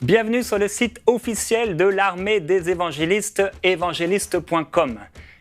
Bienvenue sur le site officiel de l'armée des évangélistes, évangéliste.com.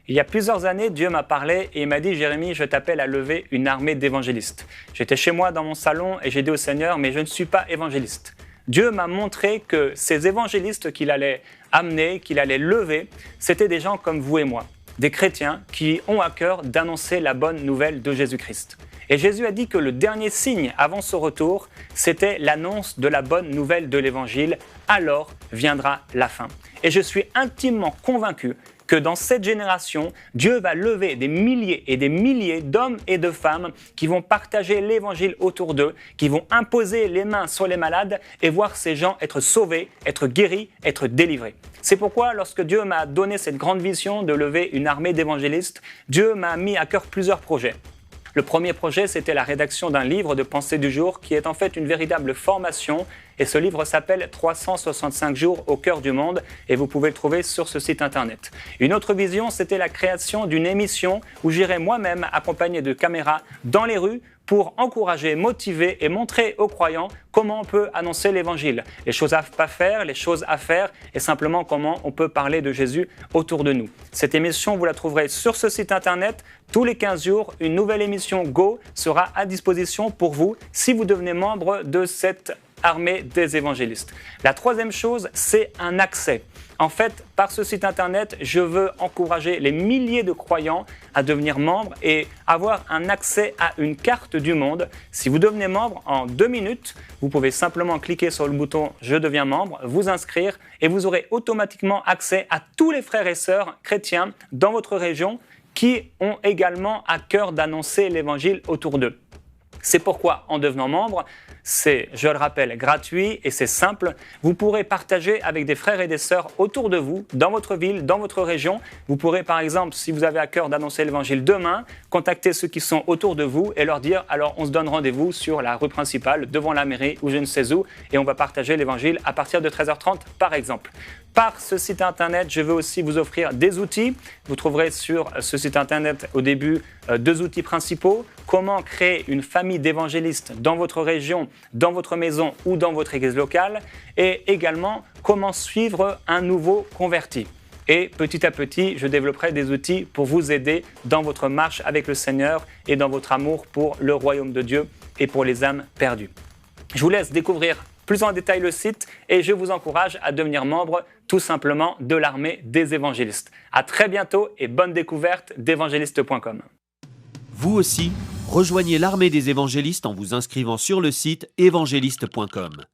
Il y a plusieurs années, Dieu m'a parlé et il m'a dit « Jérémie, je t'appelle à lever une armée d'évangélistes ». J'étais chez moi dans mon salon et j'ai dit au Seigneur « mais je ne suis pas évangéliste ». Dieu m'a montré que ces évangélistes qu'il allait amener, qu'il allait lever, c'était des gens comme vous et moi, des chrétiens qui ont à cœur d'annoncer la bonne nouvelle de Jésus-Christ. Et Jésus a dit que le dernier signe avant ce retour, c'était l'annonce de la bonne nouvelle de l'Évangile. Alors viendra la fin. Et je suis intimement convaincu que dans cette génération, Dieu va lever des milliers et des milliers d'hommes et de femmes qui vont partager l'Évangile autour d'eux, qui vont imposer les mains sur les malades et voir ces gens être sauvés, être guéris, être délivrés. C'est pourquoi, lorsque Dieu m'a donné cette grande vision de lever une armée d'évangélistes, Dieu m'a mis à cœur plusieurs projets. Le premier projet, c'était la rédaction d'un livre de pensée du jour qui est en fait une véritable formation et ce livre s'appelle 365 jours au cœur du monde et vous pouvez le trouver sur ce site internet. Une autre vision, c'était la création d'une émission où j'irai moi-même accompagné de caméras dans les rues pour encourager, motiver et montrer aux croyants comment on peut annoncer l'évangile, les choses à pas faire, les choses à faire et simplement comment on peut parler de Jésus autour de nous. Cette émission, vous la trouverez sur ce site internet. Tous les 15 jours, une nouvelle émission Go sera à disposition pour vous si vous devenez membre de cette armée des évangélistes. La troisième chose, c'est un accès. En fait, par ce site internet, je veux encourager les milliers de croyants à devenir membres et avoir un accès à une carte du monde. Si vous devenez membre en 2 minutes, vous pouvez simplement cliquer sur le bouton « Je deviens membre », vous inscrire et vous aurez automatiquement accès à tous les frères et sœurs chrétiens dans votre région qui ont également à cœur d'annoncer l'évangile autour d'eux. C'est pourquoi, en devenant membre, c'est, je le rappelle, gratuit et c'est simple. Vous pourrez partager avec des frères et des sœurs autour de vous, dans votre ville, dans votre région. Vous pourrez, par exemple, si vous avez à cœur d'annoncer l'évangile demain, contacter ceux qui sont autour de vous et leur dire « alors on se donne rendez-vous sur la rue principale, devant la mairie ou je ne sais où, et on va partager l'évangile à partir de 13h30 par exemple ». Par ce site internet, je veux aussi vous offrir des outils. Vous trouverez sur ce site internet au début 2 outils principaux. Comment créer une famille d'évangélistes dans votre région, dans votre maison ou dans votre église locale. Et également, comment suivre un nouveau converti. Et petit à petit, je développerai des outils pour vous aider dans votre marche avec le Seigneur et dans votre amour pour le royaume de Dieu et pour les âmes perdues. Je vous laisse découvrir plus en détail le site et je vous encourage à devenir membre tout simplement de l'armée des évangélistes. À très bientôt et bonne découverte d'évangéliste.com. Vous aussi, rejoignez l'armée des évangélistes en vous inscrivant sur le site évangéliste.com.